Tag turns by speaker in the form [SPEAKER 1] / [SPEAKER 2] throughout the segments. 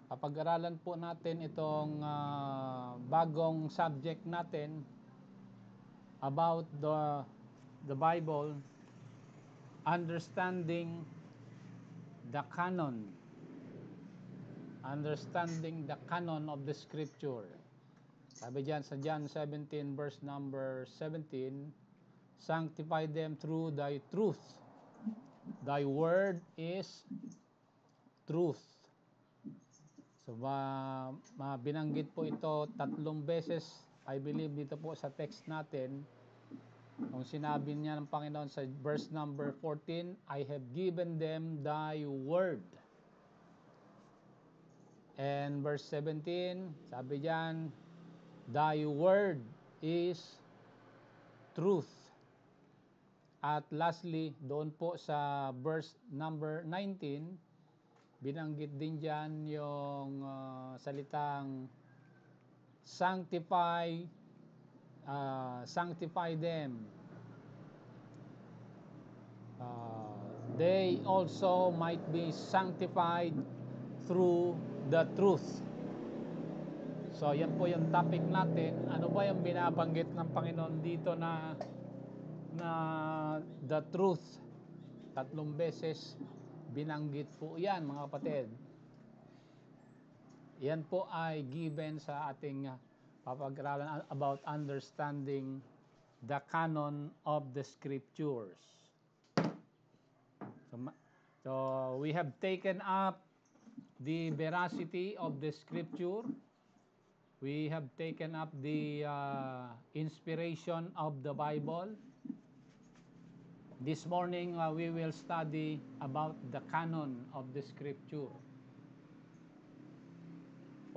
[SPEAKER 1] Pag-aralan po natin itong bagong subject natin about the Bible, understanding the canon. Understanding the canon of the Scripture. Sabi diyan sa John 17 verse number 17, sanctify them through thy truth. Thy word is truth. So binanggit po ito 3 beses, I believe dito po sa text natin. Kung sinabi niya ng Panginoon sa verse number 14, I have given them thy word. And verse 17, sabi diyan, thy word is truth. At lastly, doon po sa verse number 19, binanggit din dyan yung salitang sanctify them. They also might be sanctified through the truth. So yan po yung topic natin. Ano ba yung binabanggit ng Panginoon dito na the truth? 3 beses binanggit po yan, mga kapatid. Yan po ay given sa ating papag-aralan about understanding the canon of the Scriptures. So we have taken up the veracity of the Scripture. We have taken up the inspiration of the Bible. This morning we will study about the canon of the Scripture.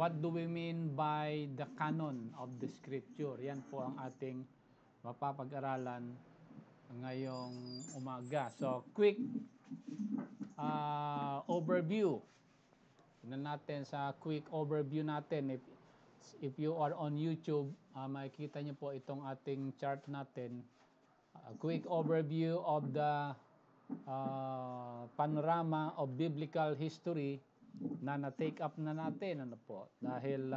[SPEAKER 1] What do we mean by the canon of the Scripture? Yan po ang ating mapapag-aralan ngayong umaga. So, quick overview. Tignan natin sa quick overview natin. If you are on YouTube, makikita niyo po itong ating chart natin. Quick overview of the panorama of biblical history na na-take up na natin, ano po, dahil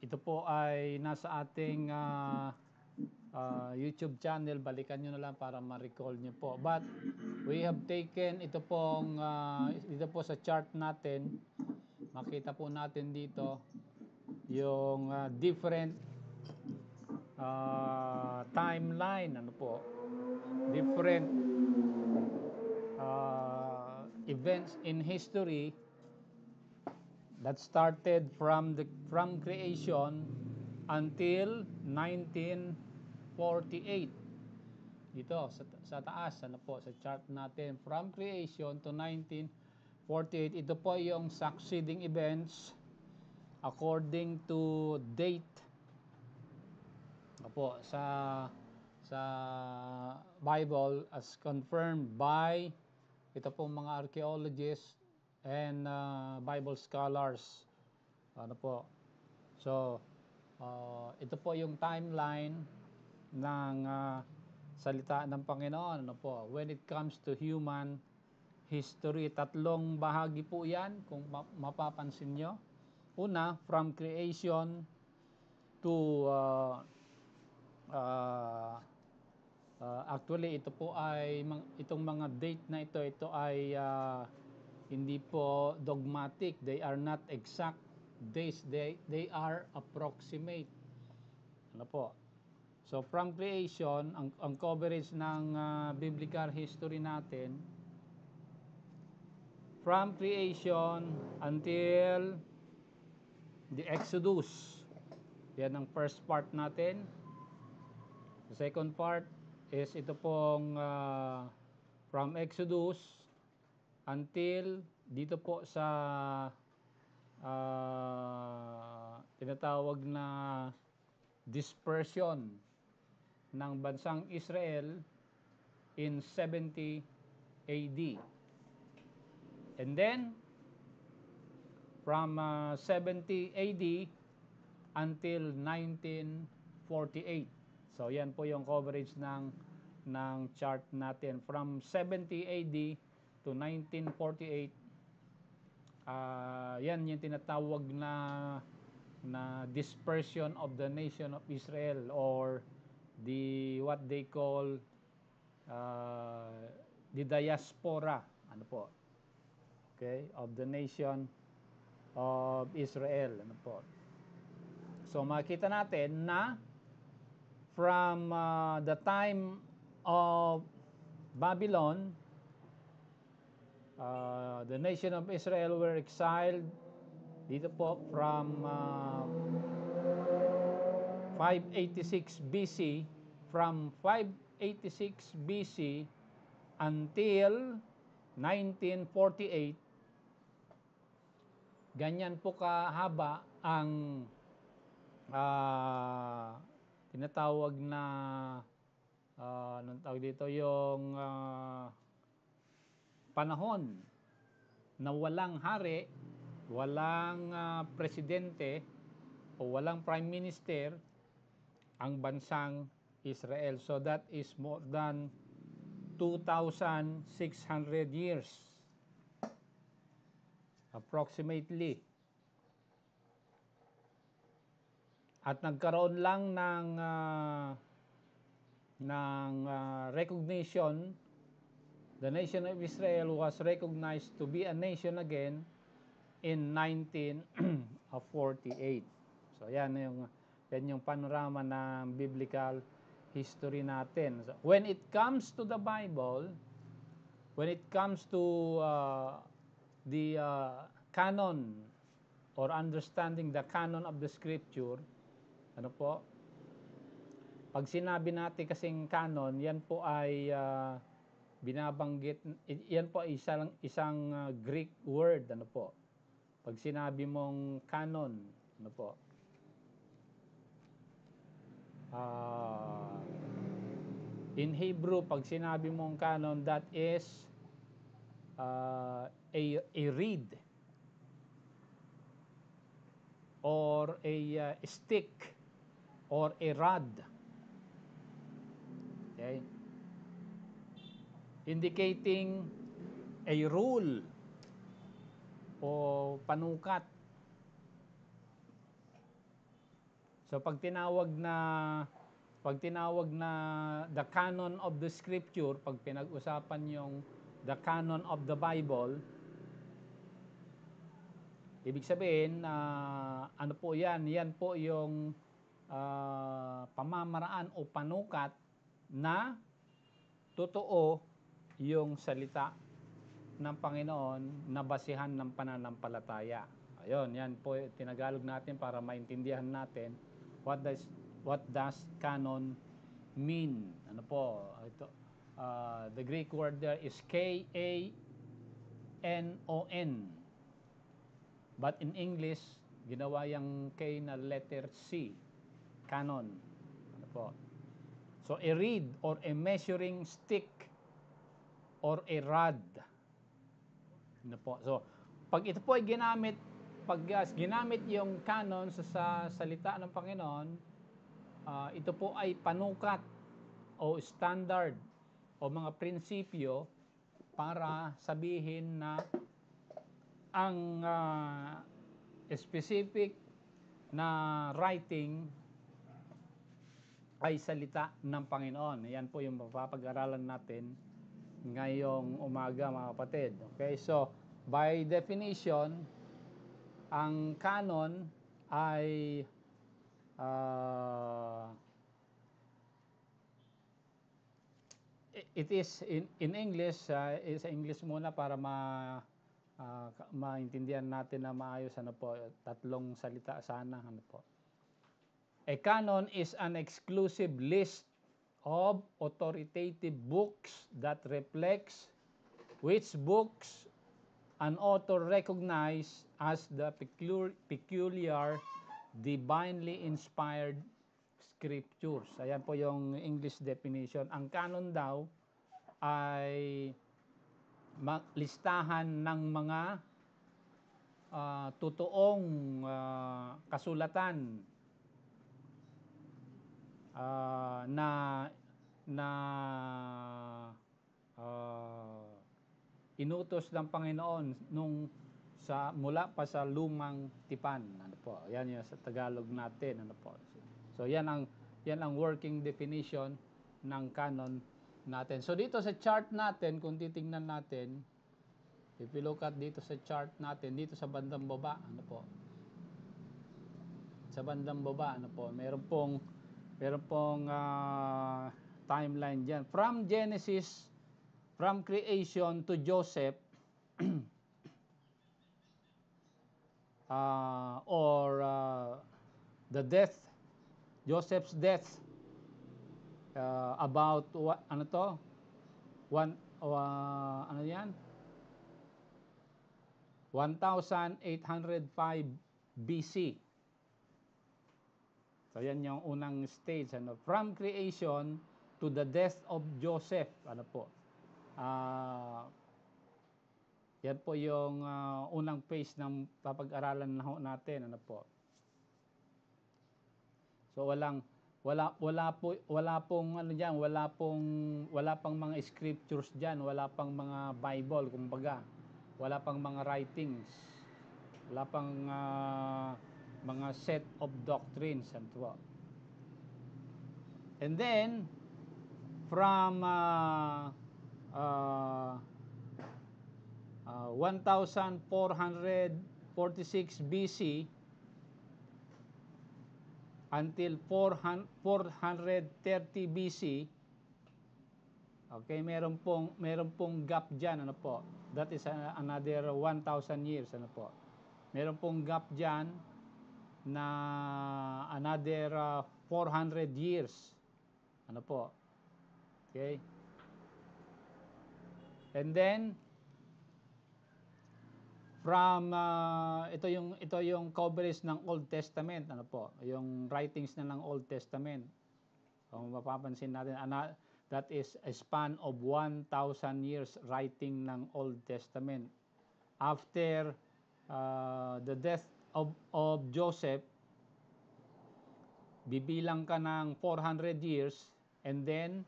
[SPEAKER 1] ito po ay nasa ating YouTube channel. Balikan nyo na lang para ma-recall nyo po. But we have taken ito po sa chart natin, makita po natin dito yung different timeline, ano po, different events in history that started from creation until 1948. Dito sa taas, ano po, sa chart natin, from creation to 1948. Ito po yung succeeding events according to date. Opo, sa Bible as confirmed by ito pong mga archaeologists and Bible scholars. Ano po? So, ito po yung timeline ng salita ng Panginoon. Ano po? When it comes to human history, 3 bahagi po yan kung mapapansin nyo. Una, from creation to actually ito po ay itong mga date na ito ay hindi po dogmatic. They are not exact days. They are approximate. Ano po? So from creation, ang coverage ng biblical history natin, from creation until the Exodus. Yan ang first part natin. The second part is ito pong from Exodus until dito po sa tinatawag na dispersion ng bansang Israel in 70 AD. And then from 70 AD until 1948. So yan po yung coverage ng chart natin from 70 AD to to 1948, yan yung tinatawag na dispersion of the nation of Israel, or what they call the diaspora, ano po, okay, of the nation of Israel, ano po. So makita natin na from the time of Babylon, the nation of Israel were exiled dito po from 586 BC, from 586 BC until 1948. Ganyan po kahaba ang tinatawag na anong tawag dito, yung panahon na walang hari, walang presidente o walang prime minister ang bansang Israel. So that is more than 2,600 years approximately. At nagkaroon lang ng recognition. The nation of Israel was recognized to be a nation again in 1948. So yan yung panorama ng biblical history natin. So, when it comes to the Bible, when it comes to the canon or understanding the canon of the scripture, ano po, pag sinabi natin kasing canon, yan po ay binabanggit, yan po ay isang Greek word, ano po. Pag sinabi mong canon, ano po, in Hebrew, pag sinabi mong canon, that is a reed or a stick or a rod. Okay? Indicating a rule o panukat. So pag tinawag na the canon of the scripture, pag pinag-usapan yung the canon of the Bible, ibig sabihin ano po yan? Yan po yung pamamaraan o panukat na totoo yung salita ng Panginoon na basihan ng pananampalataya. Ayun, yan po tinagalog natin para maintindihan natin what does canon mean. Ano po? Ito, the Greek word there is K-A-N-O-N. But in English, ginawa yung K na letter C. Canon. Ano po? So a reed or a measuring stick or a rod. Ano po? So pag ito po ay ginamit, pag ginamit yung canon sa salita ng Panginoon, ito po ay panukat o standard o mga prinsipyo para sabihin na ang specific na writing ay salita ng Panginoon. Yan po yung mapapag-aralan natin ngayong umaga, mga kapatid. Okay, so by definition, ang canon ay it is in English, is English muna para maintindihan natin na maayos, ano po, tatlong salita sana, ano po. A canon is an exclusive list of authoritative books that reflects which books an author recognized as the peculiar divinely inspired scriptures. Ayan po yung English definition. Ang canon daw ay listahan ng mga totoong kasulatan na inutos ng Panginoon mula pa sa lumang tipan. Ano po? Yan yung sa Tagalog natin, ano po. So yan ang working definition ng canon natin. So dito sa chart natin, kung titingnan natin, if you look at dito sa chart natin, dito sa bandang baba, ano po? Sa bandang baba, ano po? Meron pong timeline diyan. From Genesis, from creation to Joseph, the death, Joseph's death, about ano to? Ano yan? 1805 BC. So yan yung unang stage, ano? From creation to the death of Joseph, ano po? Yan po yung unang phase ng papag-aralan natin, ano po? So wala pong ano diyan, wala pang mga scriptures diyan, wala pang mga Bible kumbaga. Wala pang mga writings. Wala pang mga set of doctrines, ano po. And then from 1446 BC until 430 BC, okay, meron pong gap diyan, ano po. That is another 1,000 years, ano po. Meron pong gap diyan na another 400 years, ano po. Okay? And then from ito yung coverage ng Old Testament, ano po, yung writings na ng Old Testament. Kung mapapansin natin, that is a span of 1,000 years writing ng Old Testament. After the death of Joseph, bibilang ka ng 400 years, and then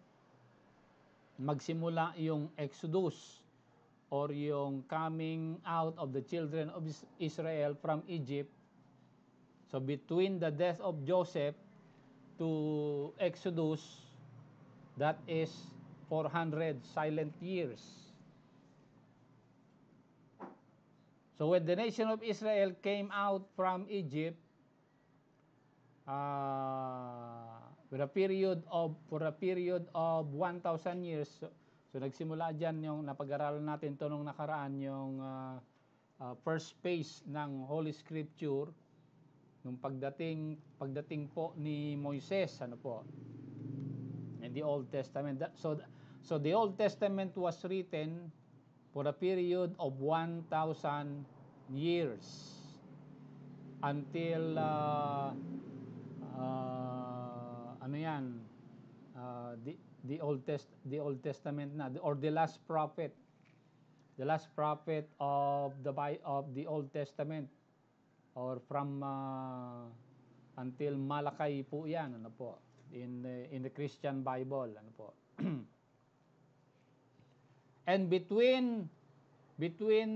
[SPEAKER 1] magsimula yung Exodus, or yung coming out of the children of Israel from Egypt. So between the death of Joseph to Exodus, that is 400 silent years. So when the nation of Israel came out from Egypt, for a period of 1,000 years, so nagsimula dyan yung napag-aralan natin ito nung nakaraan, yung first phase ng Holy Scripture, nung pagdating po ni Moises, ano po, in the Old Testament. So the Old Testament was written for a period of 1,000 years until ano yan, the Old Testament na, or the last prophet of the Old Testament, or from until Malachi po yan, ano po, in the Christian Bible, ano po. And between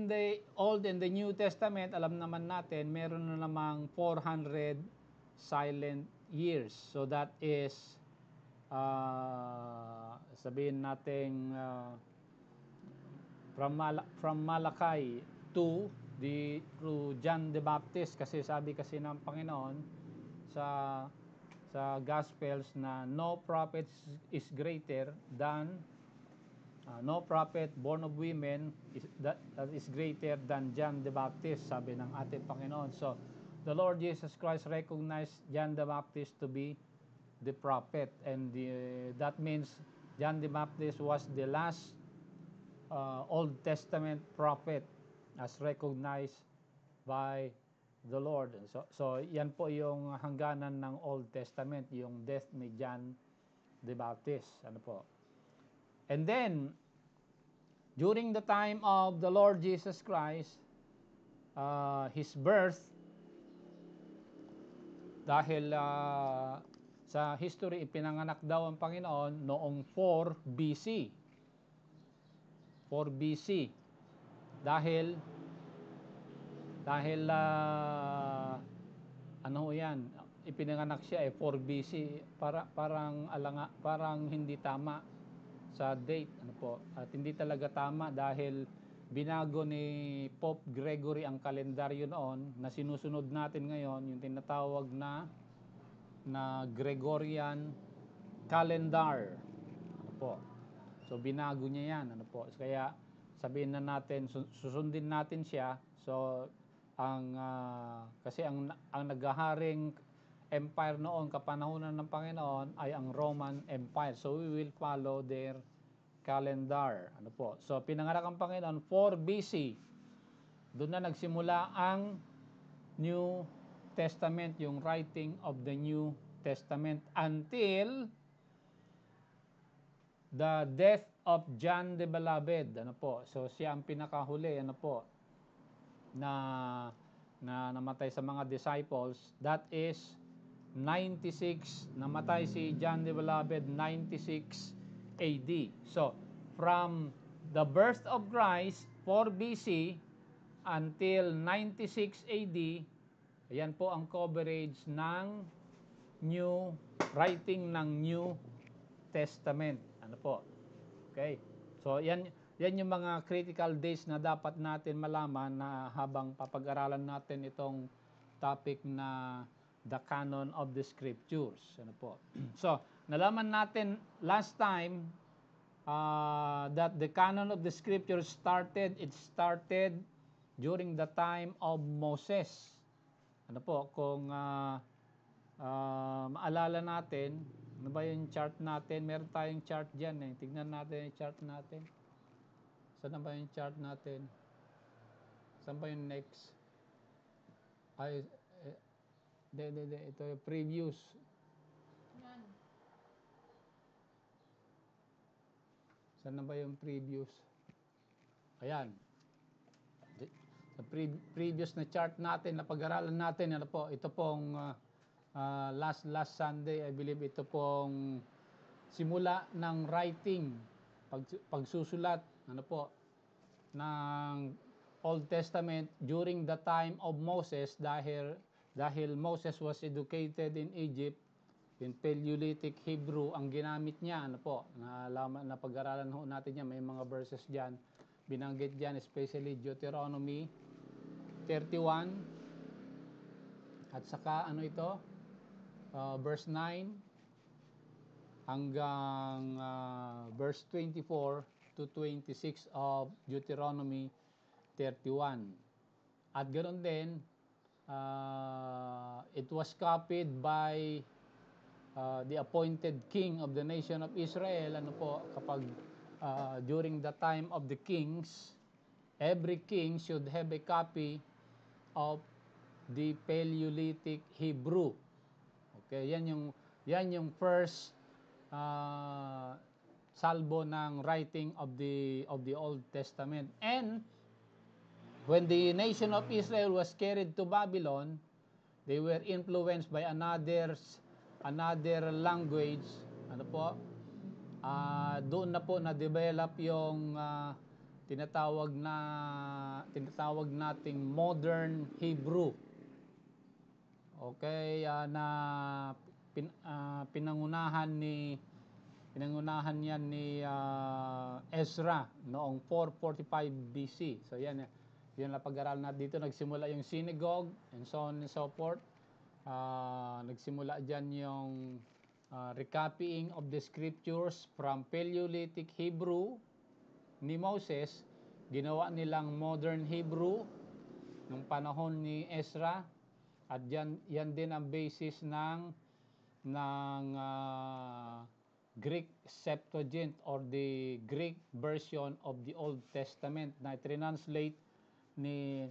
[SPEAKER 1] the Old and the New Testament, alam naman natin, meron na namang 400 silent years. So that is sabihin natin from Malachi to John the Baptist, kasi sabi kasi ng Panginoon sa Gospels na no prophet is greater than no prophet born of women that is greater than John the Baptist, sabi ng ating Panginoon. So the Lord Jesus Christ recognized John the Baptist to be the prophet, and that means John the Baptist was the last Old Testament prophet as recognized by the Lord. So yan po yung hangganan ng Old Testament, yung death ni John the Baptist, ano po. And then during the time of the Lord Jesus Christ, his birth, dahil sa history, ipinanganak daw ang Panginoon noong 4 BC. Dahil ano ho yan, ipinanganak siya 4 BC, parang hindi tama sa date, ano po. At hindi talaga tama dahil binago ni Pope Gregory ang kalendaryo noon na sinusunod natin ngayon, yung tinatawag na Gregorian calendar. Ano po? So binago niya 'yan, ano po. Kaya sabihin na natin susundin natin siya. So kasi ang naghaharing empire noon kapanahunan ng Panginoon ay ang Roman Empire. So we will follow their calendar. Ano po? So pinanganak ang Panginoon 4 BC. Doon na nagsimula ang New Testament, yung writing of the New Testament until the death of John the Beloved. Ano po? So siya ang pinakahuli, ano po, na namatay sa mga disciples. That is 96, namatay si John the Beloved 96 AD. So from the birth of Christ 4 BC until 96 AD, ayan po ang coverage ng writing ng New Testament. Ano po? Okay. So yan yung mga critical days na dapat natin malaman na habang papag-aralan natin itong topic na the canon of the scriptures. Ano po? So, nalaman natin last time that the canon of the scriptures started during the time of Moses. Ano po? Kung maalala natin, ano ba yung chart natin? Meron tayong chart dyan eh. Tignan natin yung chart natin. Saan ba yung chart natin? Saan ba yung next? Ay, ito yung previous. Saan ba yung previous? Ayan. Sa previous na chart natin, na pag-aralan natin, ano po, ito pong last Sunday, I believe ito pong simula ng writing, pagsusulat, ano po, ng Old Testament during the time of Moses dahil Moses was educated in Egypt in Paleolithic Hebrew ang ginamit niya, ano po, na pag-aralan ho natin yan, may mga verses diyan binanggit diyan, especially Deuteronomy 31 at saka ano ito, verse 9 hanggang verse 24 to 26 of Deuteronomy 31. At ganoon din, it was copied by the appointed king of the nation of Israel. Ano po, kapag during the time of the kings, every king should have a copy of the Paleolithic Hebrew. Okay, yan yung first salbo ng writing of the Old Testament. And when the nation of Israel was carried to Babylon, they were influenced by another language. Ano po? Doon na po na-develop yung tinatawag nating modern Hebrew. Okay, pinangunahan yan ni Ezra noong 445 BC. So yan na pag-aralan natin dito. Nagsimula yung synagogue and so on and so forth. Nagsimula dyan yung recopying of the scriptures from Paleolithic Hebrew ni Moses. Ginawa nilang modern Hebrew nung panahon ni Ezra. At yan din ang basis ng Greek Septuagint or the Greek version of the Old Testament na translate ni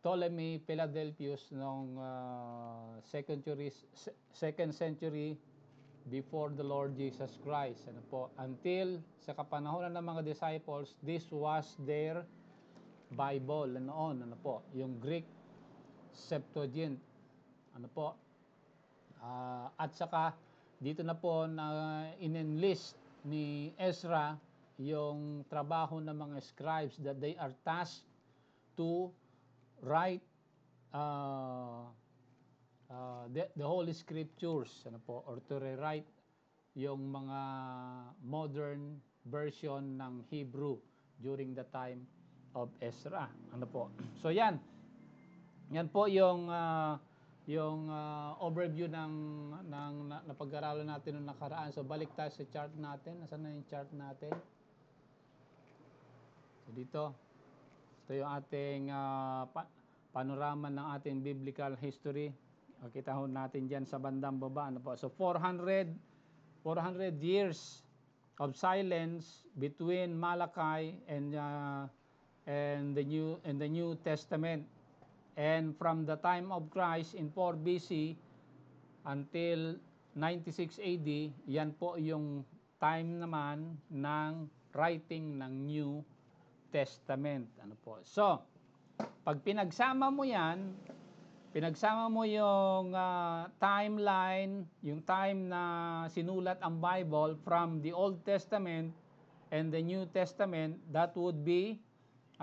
[SPEAKER 1] Ptolemy Philadelphus noong second century before the Lord Jesus Christ. Ano po, until sa kapanahonan ng mga disciples, this was their Bible noon. Ano po, yung Greek Septuagint. Ano po, at saka dito na po na in-enlist ni Ezra yung trabaho ng mga scribes that they are tasked to write the Holy Scriptures, ano po, or to rewrite yung mga modern version ng Hebrew during the time of Ezra. Ano po? So yan. Yan po yung overview ng napag-aralan natin noong nakaraan. So balik tayo sa chart natin. Nasaan na yung chart natin? So dito. Ito yung ating panorama ng ating biblical history. Kita ho natin diyan sa bandang baba, ano po. So 400 years of silence between Malachi and the New Testament. And from the time of Christ in 4 BC until 96 AD, yan po yung time naman ng writing ng New Testament. Ano po? So, pag pinagsama mo yan, pinagsama mo yung timeline, yung time na sinulat ang Bible from the Old Testament and the New Testament, that would be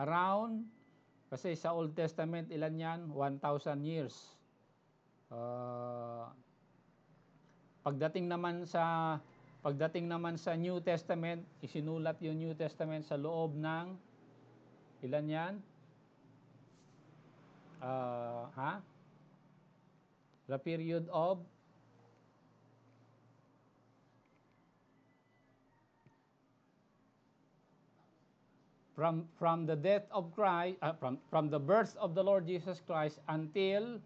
[SPEAKER 1] around, kasi sa Old Testament, ilan yan? 1,000 years. Pagdating naman sa New Testament, isinulat yung New Testament sa loob ng, ilan yan? The period of from the death of Christ, from the birth of the Lord Jesus Christ until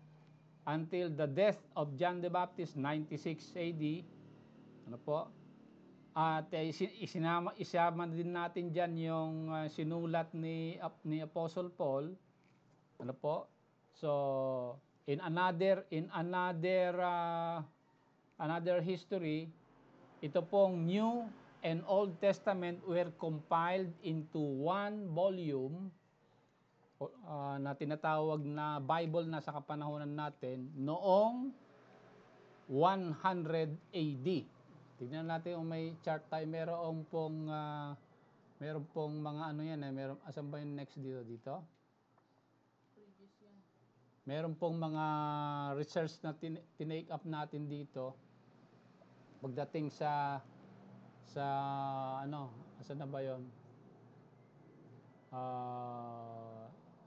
[SPEAKER 1] the death of John the Baptist, 96 AD. Ano po? At isama din natin diyan yung sinulat ni Apostle Paul. Ano po? So in another history, ito pong New and Old Testament were compiled into one volume na tinatawag na Bible na sa kapanahonan natin noong 100 AD. Tignan natin kung may chart tayo. Meron pong mga ano yan eh. Asan ba yung next dito? Meron pong mga research na tinake up natin dito pagdating sa asan na ba yun?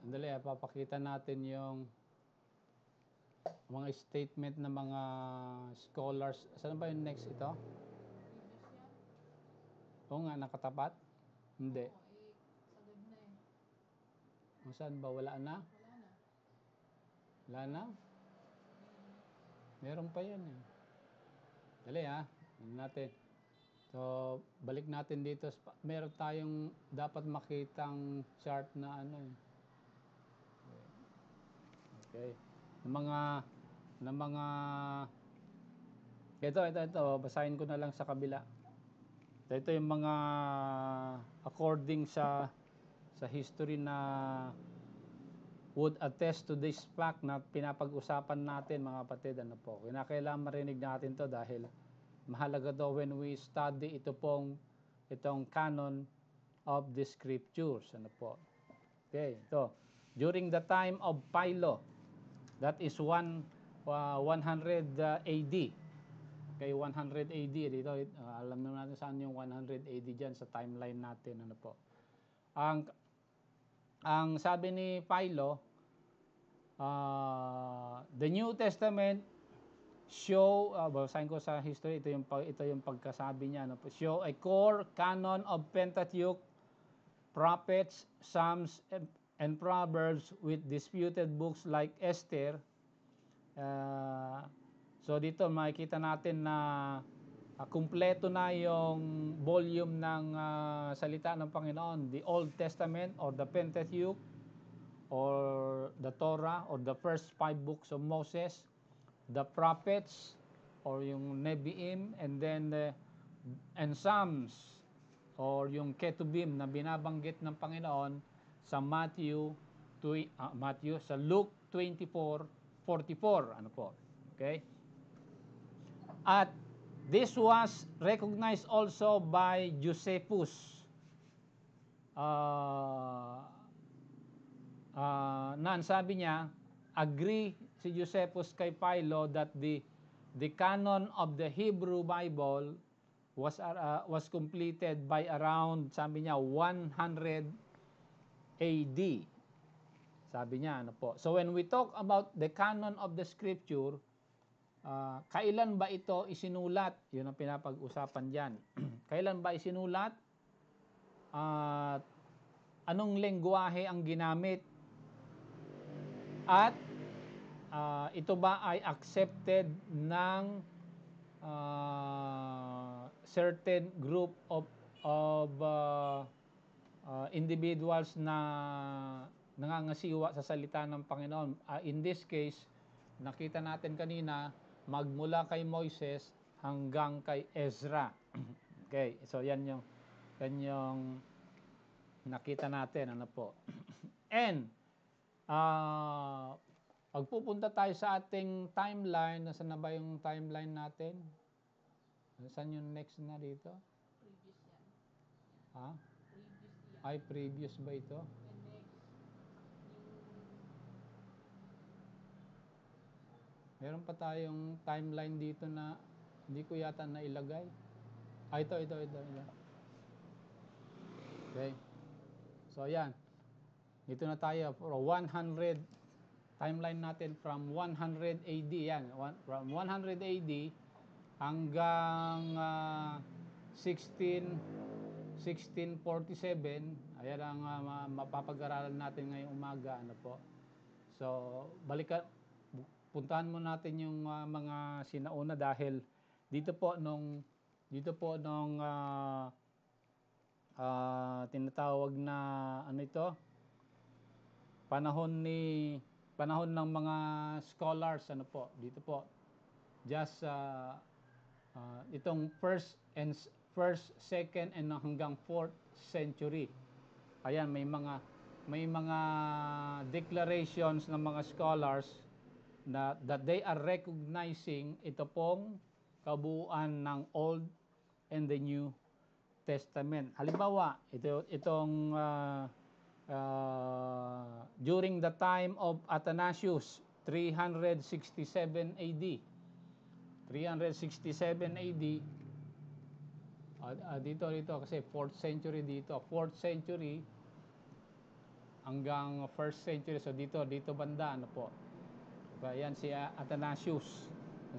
[SPEAKER 1] Andali, papakita natin yung mga statement ng mga scholars. Asan na ba yung next ito? Oo nga, nakatapat? Hindi. Saan ba? Wala na? Wala na? Meron pa yan eh. Dali ha, natin. So, balik natin dito. Meron tayong dapat makitang chart na ano eh. Okay. Ito, basahin ko na lang sa kabila. Ito yung mga according sa history na would attest to this fact na pinapag-usapan natin, mga kapatid. Ano po? Kailangan marinig natin to dahil mahalaga daw when we study itong canon of the scriptures. Ano po? Okay, ito. During the time of Philo, that is 100 AD. Okay, 100 AD. Dito, alam na natin saan yung 100 AD dyan sa timeline natin. Ano po? Ang sabi ni Philo, the New Testament show, basahin ko sa history, ito yung pagkasabi niya, no? Show a core canon of Pentateuch, prophets, Psalms, and Proverbs with disputed books like Esther. So dito makikita natin na kumpleto na yung volume ng salita ng Panginoon, the Old Testament or the Pentateuch or the Torah or the first 5 books of Moses, the prophets or yung Nebiim, and then and Psalms or yung Ketubim na binabanggit ng Panginoon sa sa Luke 24:44. Ano po? Okay? At this was recognized also by Josephus. sabi niya, agree si Josephus kay Philo that the canon of the Hebrew Bible was completed by around, sabi niya, 100 AD. Sabi niya, ano po. So when we talk about the canon of the scripture, kailan ba ito isinulat? Yun ang pinapag-usapan diyan. Kailan ba isinulat? Anong lengguwahe ang ginamit? At ito ba ay accepted ng certain group of individuals na nangangasiwa sa salita ng Panginoon? In this case, nakita natin kanina, magmula kay Moises hanggang kay Ezra. Okay, so yan yung nakita natin, ano po. And pagpupunta tayo sa ating timeline, nasaan na ba yung timeline natin? Saan yung next na dito?
[SPEAKER 2] Previous yan.
[SPEAKER 1] Ha?
[SPEAKER 2] Previous yan.
[SPEAKER 1] Ay, previous ba ito?
[SPEAKER 2] And next,
[SPEAKER 1] Meron pa tayong timeline dito na hindi ko yata nailagay. Ito. Okay. So, ayan. Dito na tayo for 100 timeline natin from 100 AD yan. From 100 AD hanggang 1647. Ayan ang mapapag-aralan natin ngayong umaga, ano po. So, puntahan mo natin yung mga sinauna dahil dito po nung tinatawag na ano ito, panahon ng mga scholars, ano po, dito po just itong first, second and hanggang 4th century. Ayan, may mga declarations ng mga scholars that they are recognizing ito pong kabuuan ng Old and the New Testament. Halimbawa, itong during the time of Athanasius, 367 AD. 367 AD. Dito kasi 4th century dito. 4th century hanggang 1st century. So dito banda, ano po. Ayan si Athanasius.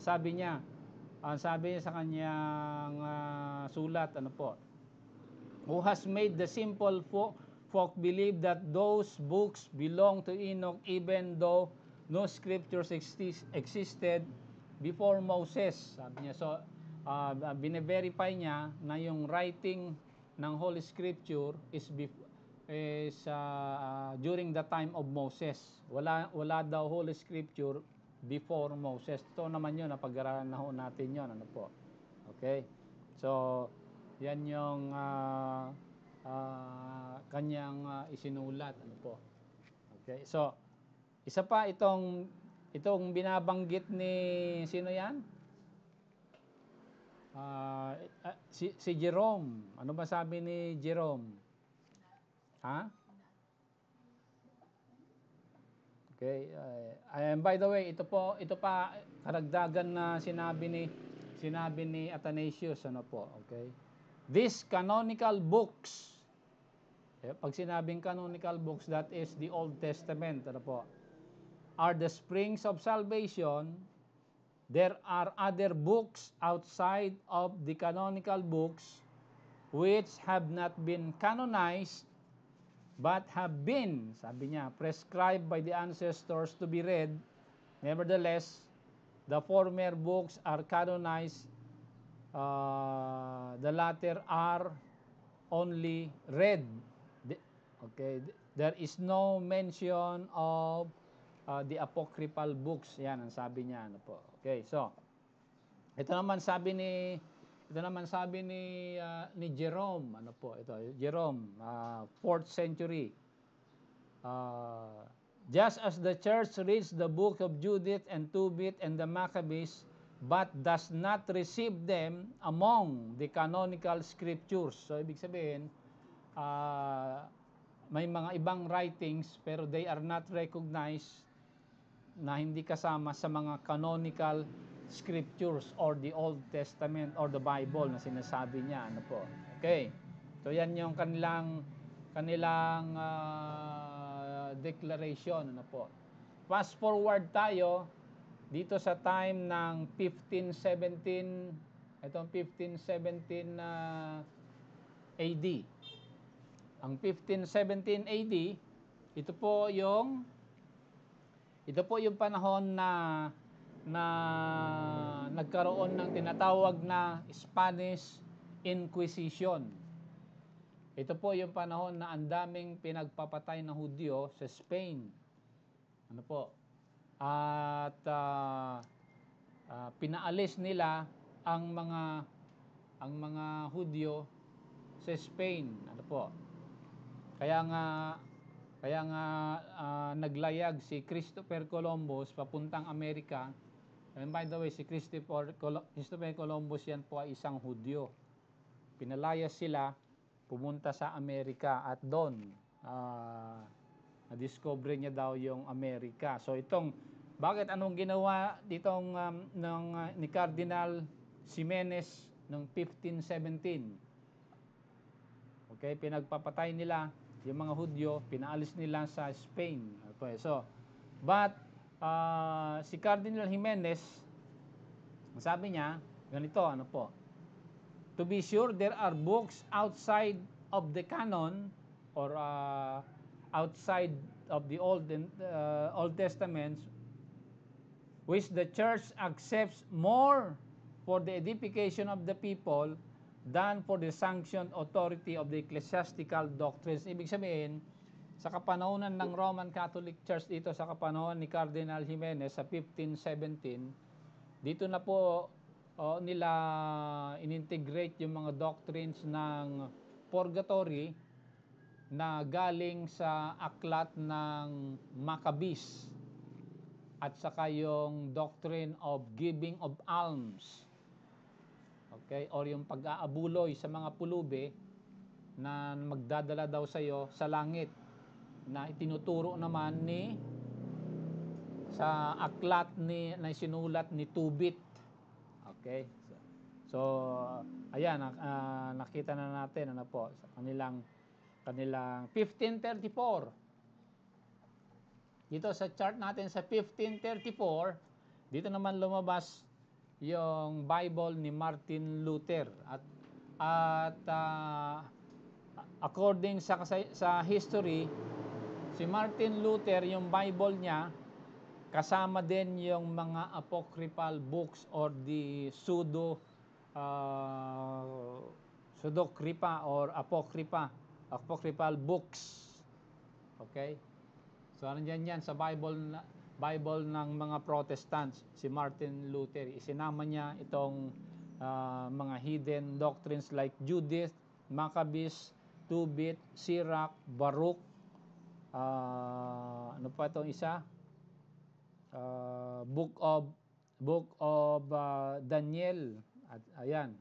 [SPEAKER 1] Sabi niya sa kanyang sulat, ano po, who has made the simple folk believe that those books belong to Enoch even though no scriptures existed before Moses. Sabi niya, so bine-verify niya na yung writing ng Holy Scripture is during the time of Moses. Wala daw Holy Scripture before Moses. Ito naman yun, napag-aralan na ho natin yun, ano po. Okay? So, yan yung kanyang isinulat, ano po. Okay? So, isa pa itong binabanggit ni sino yan? Si Jerome. Ano ba sabi ni Jerome? Ha? Okay. And by the way, ito pa karagdagan na sinabi ni Athanasius, ano po, okay? These canonical books, pag sinabing canonical books, that is the Old Testament, ano po, are the springs of salvation. There are other books outside of the canonical books which have not been canonized but have been, sabi niya, prescribed by the ancestors to be read. Nevertheless, the former books are canonized, the latter are only read. Okay, there is no mention of the apocryphal books. Yan ang sabi niya, ano po. Okay, so ito naman sabi ni Jerome, ano po, ito Jerome, 4th century. Just as the church reads the book of Judith and Tobit and the Maccabees, but does not receive them among the canonical scriptures. So ibig sabihin, may mga ibang writings pero they are not recognized na hindi kasama sa mga canonical scriptures or the Old Testament or the Bible na sinasabi niya. Ano po? Okay. So yan yung kanilang declaration. Ano po? Fast forward tayo dito sa time ng 1517, itong 1517 AD. Ang 1517 AD, ito po yung panahon na nagkaroon ng tinatawag na Spanish Inquisition. Ito po yung panahon na ang daming pinagpapatay na Hudyo sa Spain. Ano po? At pinaalis nila ang mga Hudyo sa Spain. Ano po? Kaya nga naglayag si Christopher Columbus papuntang Amerika. And by the way, si Christopher Columbus yan po ay isang Hudyo. Pinalayas sila pumunta sa Amerika at doon na-discover niya daw yung Amerika. So anong ginawa ditong ni Cardinal Ximenes noong 1517? Okay, pinagpapatay nila yung mga Hudyo, pinaalis nila sa Spain. Okay, so, but si Cardinal Ximenes, sabi niya, ganito, ano po, to be sure, there are books outside of the canon or outside of the Old Testaments which the church accepts more for the edification of the people than for the sanctioned authority of the ecclesiastical doctrines. Ibig sabihin, sa kapanahonan ng Roman Catholic Church dito sa kapanahonan ni Cardinal Ximenes sa 1517, dito na po nila inintegrate yung mga doctrines ng purgatory na galing sa aklat ng Maccabees at saka yung doctrine of giving of alms. Okay, or yung pag-aabuloy sa mga pulubi na magdadala daw sa iyo sa langit na itinuturo naman sa aklat na sinulat ni Tubit. Okay? So ayan, nakita na natin ano po sa kanilang 1534. Dito sa chart natin sa 1534, dito naman lumabas yung Bible ni Martin Luther at according sa history, si Martin Luther, yung Bible niya kasama din yung mga apocryphal books or the pseudocrypha or apocryphal books. Okay? So nandiyan yan sa Bible ng mga Protestants, si Martin Luther. Isinama niya itong mga hidden doctrines like Judith, Maccabees, Tobit, Sirach, Baruch, ano pa itong isa? Book of Daniel. At ayan,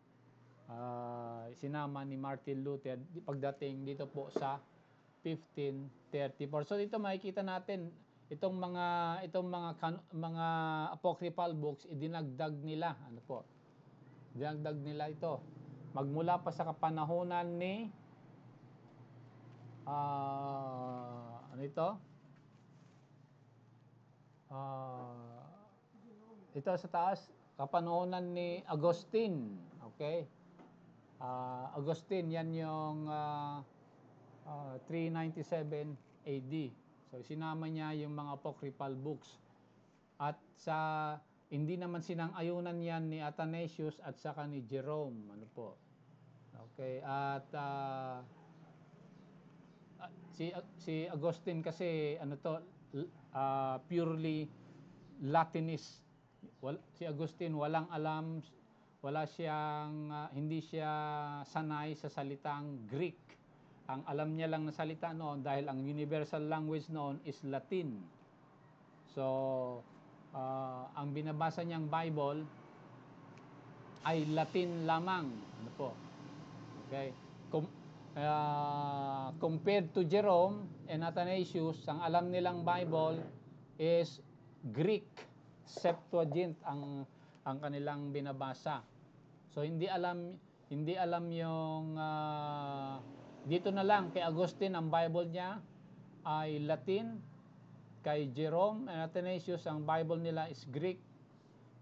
[SPEAKER 1] sinama ni Martin Luther pagdating dito po sa 1534. So dito makikita natin itong mga apocryphal books idinagdag nila, ano po? Dinagdag nila ito magmula pa sa kapanahunan ni ano ito? Ito sa taas, kapanahunan ni Augustine. Okay? Augustine, yan yung 397 AD. So sinama niya yung mga apocryphal books. At hindi naman sinang-ayunan yan ni Athanasius at saka ni Jerome. Ano po? Okay, at si Augustine kasi purely Latinist. Si Augustine walang alam, hindi siya sanay sa salitang Greek. Ang alam niya lang na salita noon dahil ang universal language noon is Latin. So ang binabasa niyang Bible ay Latin lamang. Ano po? Okay? compared to Jerome and Athanasius, ang alam nilang Bible is Greek Septuagint ang kanilang binabasa. So hindi alam yung dito na lang kay Agustin ang Bible niya ay Latin, kay Jerome and Athanasius ang Bible nila is Greek.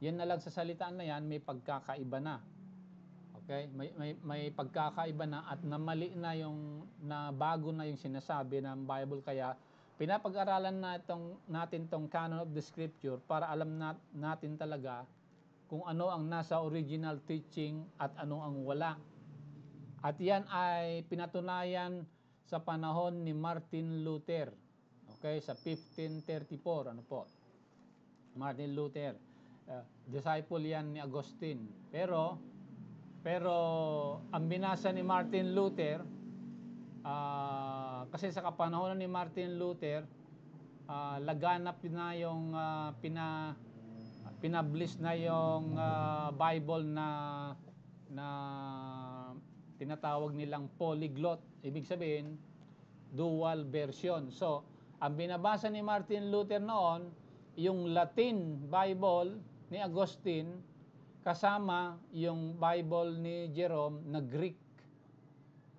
[SPEAKER 1] Yan na lang sa salitaan na yan may pagkakaiba na. Okay? May pagkakaiba na at namali na yung na bago na yung sinasabi ng Bible, kaya pinapag-aralan natin tong canon of the scripture para alam natin talaga kung ano ang nasa original teaching at ano ang wala. At yan ay pinatunayan sa panahon ni Martin Luther. Okay, sa 1534, ano po? Martin Luther. Disciple yan ni Agustin. Pero ang binasa ni Martin Luther, kasi sa kapanahon ni Martin Luther, laganap na yung pinablish na yung Bible na tinatawag nilang polyglot. Ibig sabihin, dual version. So, ang binabasa ni Martin Luther noon, yung Latin Bible ni Agustin kasama yung Bible ni Jerome na Greek.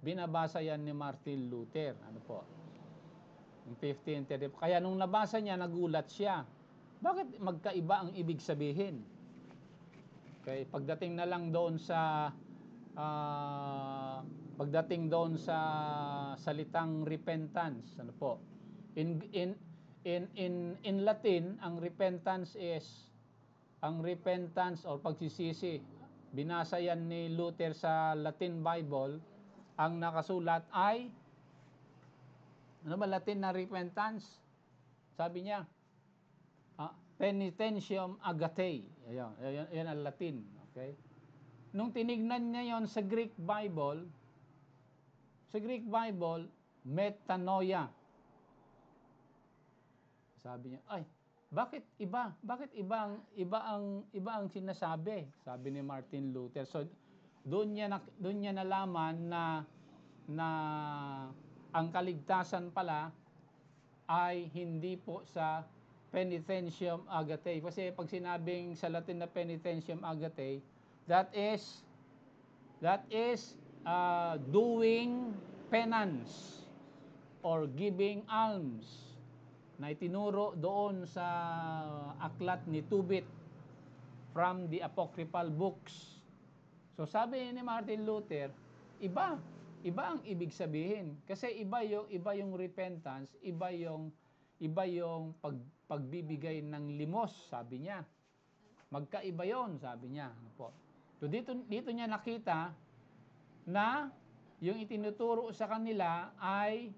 [SPEAKER 1] Binabasa yan ni Martin Luther. Ano po? Yung 1530. Kaya nung nabasa niya, nagulat siya. Bakit magkaiba ang ibig sabihin? Okay, pagdating na lang doon sa salitang repentance, ano po? In Latin, ang repentance or pagsisisi. Binasa yan ni Luther sa Latin Bible. Ang nakasulat ay ano ba Latin na repentance? Sabi niya, penitentium agatae. Yan ang Latin, okay? Nung tinignan niya yon sa Greek Bible, metanoia. Sabi niya, ay, bakit iba? Bakit iba ang sinasabi? Sabi ni Martin Luther. So doon niya nalaman na ang kaligtasan pala ay hindi po sa penitentium agatae. Kasi pag sinabing sa Latin na penitentium agatae, that is doing penance or giving alms na itinuro doon sa aklat ni Tobit from the apocryphal books. So sabi ni Martin Luther, iba ang ibig sabihin, kasi iba yung repentance, iba yung pagbibigay ng limos, sabi niya. Magkaiba 'yon, sabi niya. Ano po? So dito niya nakita na yung itinuturo sa kanila ay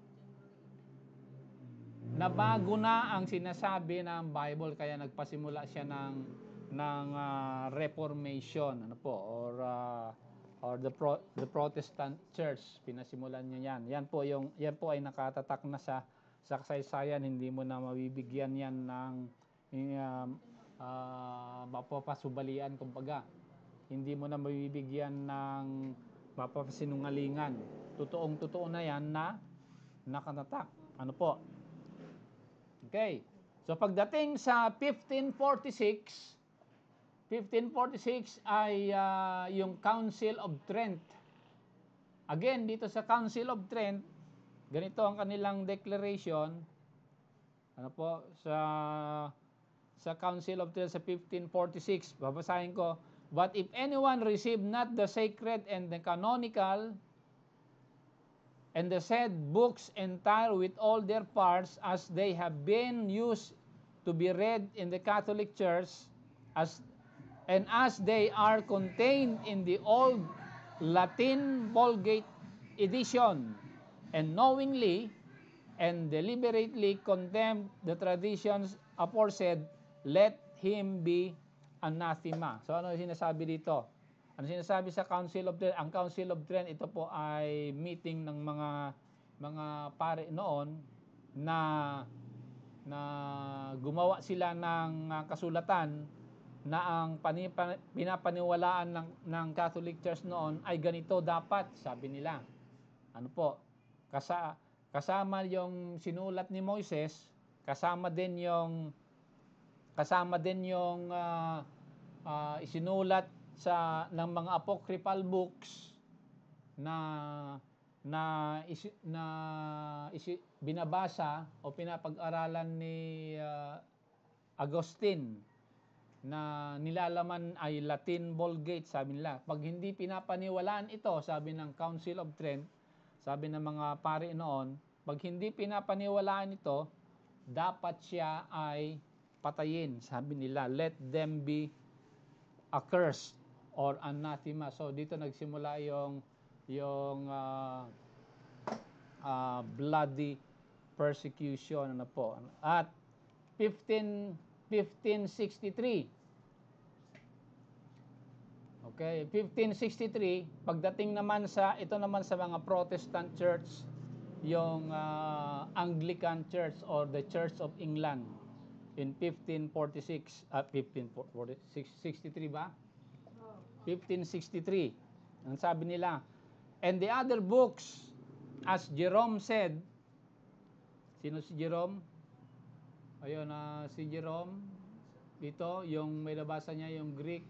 [SPEAKER 1] nabago na ang sinasabi ng Bible, kaya nagpasimula siya ng Reformation, ano po, or the Protestant Church. Pinasimulan niya yan. Yan po ay nakatatak na sa kasaysayan. Hindi mo na mabibigyan yan ng mapapasubalian, kumbaga. Hindi mo na mabibigyan ng mapapasinungalingan. Totoong-totoo na yan na nakatatak. Ano po? Okay. So pagdating sa 1546 ay yung Council of Trent. Again, dito sa Council of Trent, ganito ang kanilang declaration. Ano po? Sa Council of Trent sa 1546, babasahin ko. But if anyone receive not the sacred and the canonical and the said books entire with all their parts as they have been used to be read in the Catholic Church, as they are contained in the old Latin Vulgate edition, and knowingly and deliberately condemn the traditions aforesaid, let him be anathema. So ano sinasabi dito? Ano sinasabi sa Council of Trent? Ang Council of Trent, ito po ay meeting ng mga pare noon na gumawa sila ng kasulatan na ang pinapaniwalaan ng Catholic Church noon ay ganito dapat, sabi nila. Ano po? Kasama yung sinulat ni Moises, kasama din yung isinulat ng mga apocryphal books na binabasa o pinapag-aralan ni Agustin, na nilalaman ay Latin Vulgate, sabi nila. Pag hindi pinapaniwalaan ito, sabi ng Council of Trent, sabi ng mga pari noon, pag hindi pinapaniwalaan ito, dapat siya ay patayin. Sabi nila, let them be accursed or anathema. So dito nagsimula yung bloody persecution, ano po. At 1563. Okay, 1563, pagdating naman ito naman sa mga Protestant church, yung Anglican Church or the Church of England in 1546, 63 ba? 1563. Ang sabi nila, and the other books, as Jerome said, sino si Jerome? Ayun, si Jerome, dito, yung may nabasa niya yung Greek,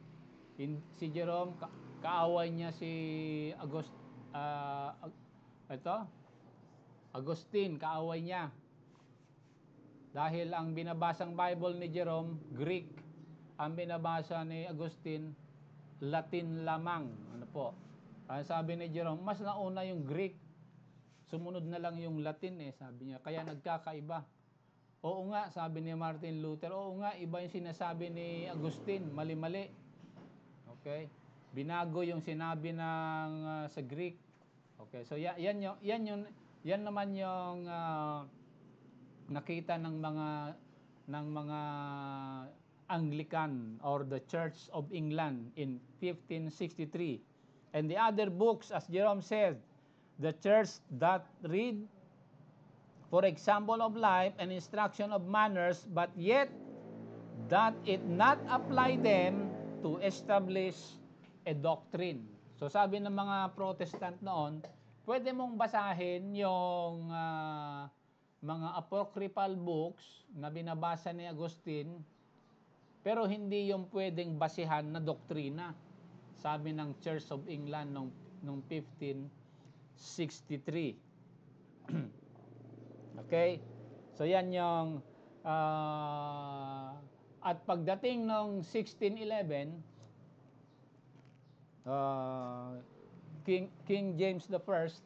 [SPEAKER 1] si Jerome, kaaway niya si Agustin, kaaway niya. Dahil ang binabasang Bible ni Jerome, Greek, ang binabasa ni Agustin, Latin lamang. Ano po? Sabi ni Jerome, mas nauna yung Greek, sumunod na lang yung Latin sabi niya. Kaya nagkakaiba. Oo nga, sabi ni Martin Luther, oo nga, iba yung sinasabi ni Agustin, mali-mali. Okay? Binago yung sinabi ng sa Greek. Okay, so yan naman yung nakita ng mga Anglican or the Church of England in 1563. And the other books, as Jerome said, the church that read, for example of life and instruction of manners, but yet that it not apply them to establish a doctrine. So sabi ng mga Protestant noon, pwede mong basahin yung mga apocryphal books na binabasa ni Agustin, pero hindi yung pwedeng basihan na doktrina. Sabi ng Church of England nung 1563. Okay? So yan yung at pagdating ng 1611, King James the First,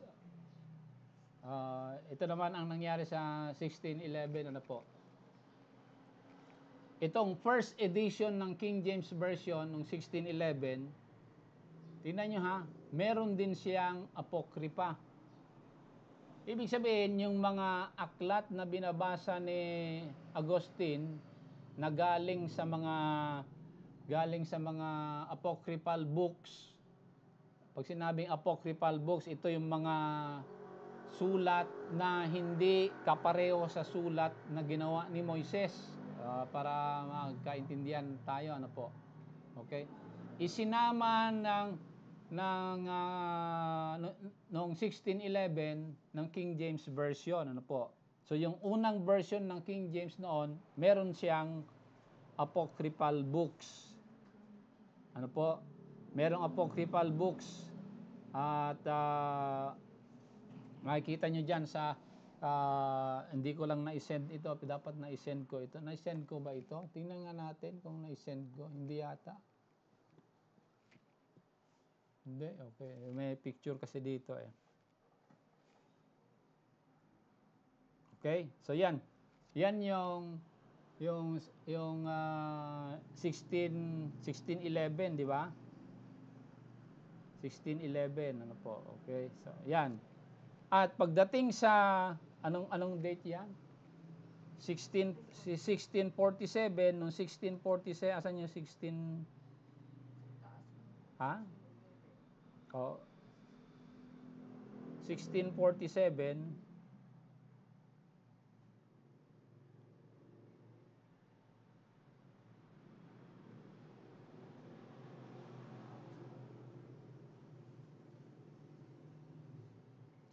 [SPEAKER 1] ito naman ang nangyari sa 1611, ano po. Itong first edition ng King James Version ng 1611, tingnan nyo ha, meron din siyang apokripa. Ibig sabihin, yung mga aklat na binabasa ni Agustin na galing sa mga apocryphal books. Pag sinabing apocryphal books, ito yung mga sulat na hindi kapareho sa sulat na ginawa ni Moises, para magkaintindihan tayo, ano po. Okay? Isinama noong 1611 ng King James Version, ano po. So yung unang version ng King James noon, meron siyang apocryphal books. Ano po? Merong apocryphal books. At makikita nyo dyan sa hindi ko lang na-send ito, dapat na-send ko ito. Na-send ko ba ito? Tingnan nga natin kung na-send ko. Hindi yata. Hindi, okay. May picture kasi dito Okay? So yan. Yan yung 1611, di ba? 1611, ano po? Okay. So yan. At pagdating sa anong date yan? 1647, nung 1647, asan yung 16? Ha? Oh. 1647.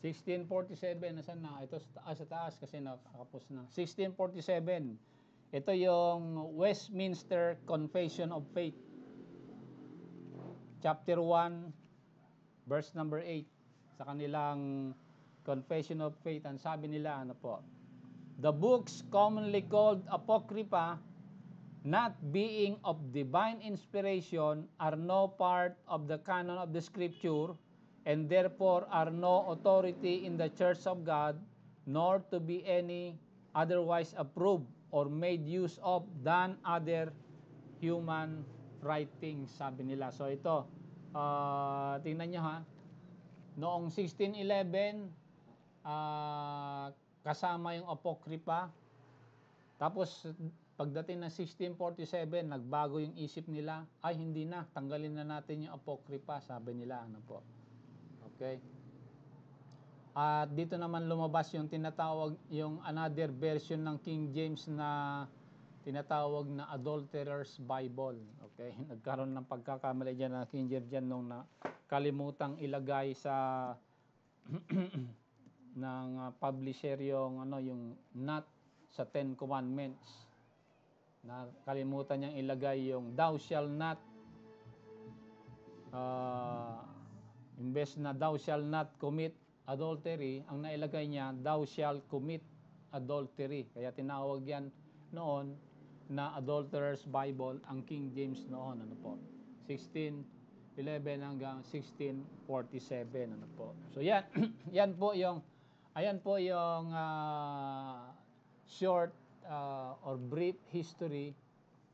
[SPEAKER 1] 1647, nasaan na? Ito sa taas kasi nakakapos na. 1647. Ito yung Westminster Confession of Faith. Chapter 1, verse number 8. Sa kanilang Confession of Faith, ang sabi nila, ano po? The books commonly called Apocrypha, not being of divine inspiration, are no part of the canon of the Scripture, and therefore are no authority in the Church of God, nor to be any otherwise approved or made use of than other human writings, sabi nila. So ito, tingnan nyo ha, noong 1611, kasama yung Apocrypha. Tapos pagdating ng 1647, nagbago yung isip nila. Ay, hindi na, tanggalin na natin yung Apocrypha, sabi nila. Ano po? Okay? At dito naman lumabas yung tinatawag, yung another version ng King James na tinatawag na Adulterer's Bible. Okay? Nagkaroon ng pagkakamali dyan na King James dyan nung kalimutang ilagay sa ng publisher yung yung not sa Ten Commandments. Na kalimutan niyang ilagay yung thou shall not, imbes na thou shall not commit adultery, ang nailagay niya thou shall commit adultery. Kaya tinawag yan noon na Adulterer's Bible ang King James noon. Ano po? 1611 hanggang 1647. Ano po? So yan, yan po yung, ayan po yung short or brief history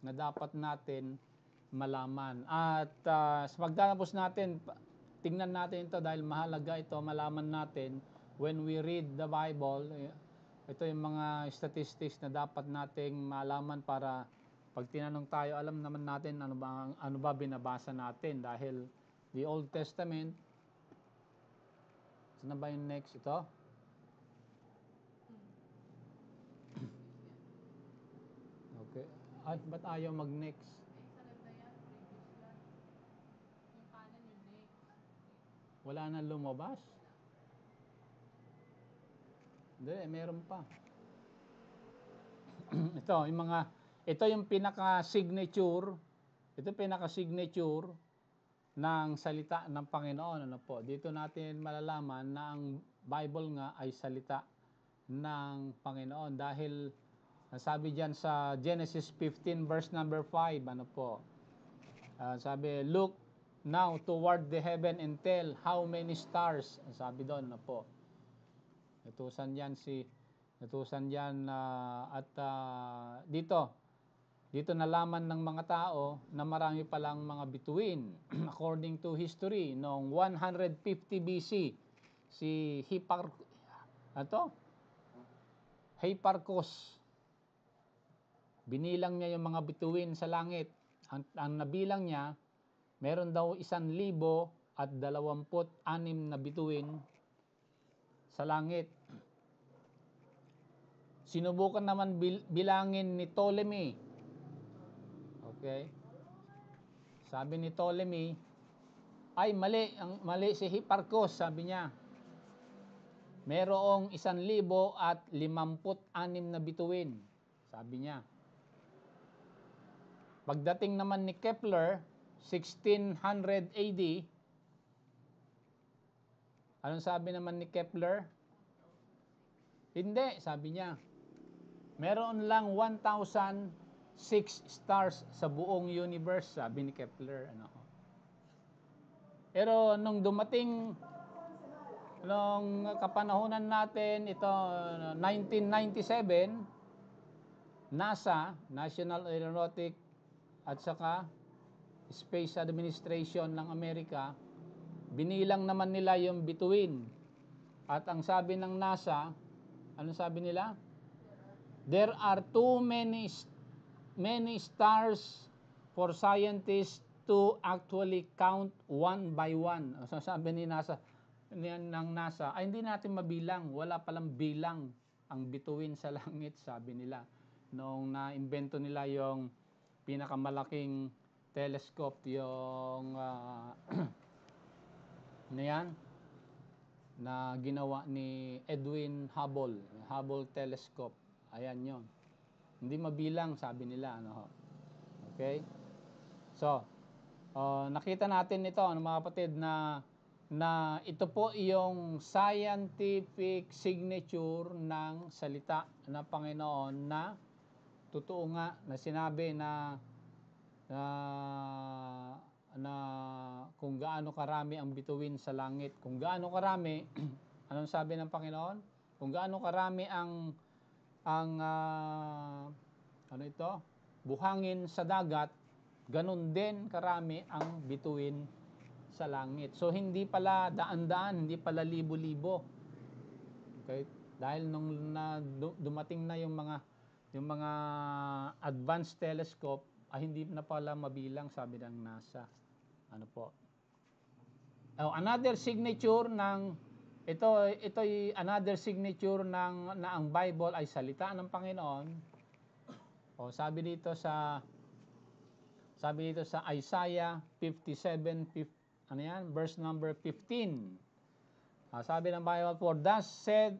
[SPEAKER 1] na dapat natin malaman. At sa pagtatapos natin, tingnan natin ito dahil mahalaga ito, malaman natin when we read the Bible. Ito yung mga statistics na dapat nating malaman para pag tinanong tayo, alam naman natin ano ba binabasa natin. Dahil the Old Testament, saan na ba yung next? Ito? Okay. Ay, ba't ayaw mag-next? Wala na lumabas? Hindi, meron pa. Ito yung pinaka-signature ng salita ng Panginoon. Ano po? Dito natin malalaman na ang Bible nga ay salita ng Panginoon. Dahil sabi diyan sa Genesis 15 verse number 5, ano po? Sabi, look now toward the heaven and tell how many stars. Sabi doon, ano po? Natusan yan at dito nalaman ng mga tao na marami palang mga bituin. According to history, noong 150 BC, si Hipparchus, binilang niya yung mga bituin sa langit. Ang nabilang niya, meron daw 1,026 na bituin sa langit. Sinubukan naman bilangin ni Ptolemy. Okay? Sabi ni Ptolemy, ay mali si Hipparchus, sabi niya. Merong 1,056 na bituin, sabi niya. Pagdating naman ni Kepler, 1600 AD, anong sabi naman ni Kepler? Hindi, sabi niya. Meron lang 1,006 stars sa buong universe, sabi ni Kepler. Pero nung dumating, nung kapanahunan natin, ito 1997, NASA, National Aeronautic at saka Space Administration ng Amerika, binilang naman nila yung bituin. At ang sabi ng NASA, anong sabi nila? There are too many stars for scientists to actually count one by one. So sabi ni NASA, ng NASA, ay hindi natin mabilang, wala palang bilang ang bituin sa langit, sabi nila. Noong na-imbento nila yung pinakamalaking telescope, yung ano yan? na ginawa ni Edwin Hubble Telescope. Ayan yon. Hindi mabilang, sabi nila. Ano, okay? So, nakita natin ito, mga kapatid, na ito po yung scientific signature ng salita ng Panginoon na totoo nga na sinabi na kung gaano karami ang bituin sa langit, kung gaano karami anong sabi ng Panginoon? Kung gaano karami ang buhangin sa dagat, ganun din karami ang bituin sa langit. So hindi pala daan-daan, hindi pala libo-libo. Okay? Dahil nung dumating na yung mga advanced telescope, hindi na pala mabilang, sabi ng NASA. Ano po? Another signature ng ito'y another signature na ang Bible ay salita ng Panginoon. Sabi dito sa Isaiah 57, verse number 15. Sabi ng Bible, "For thus said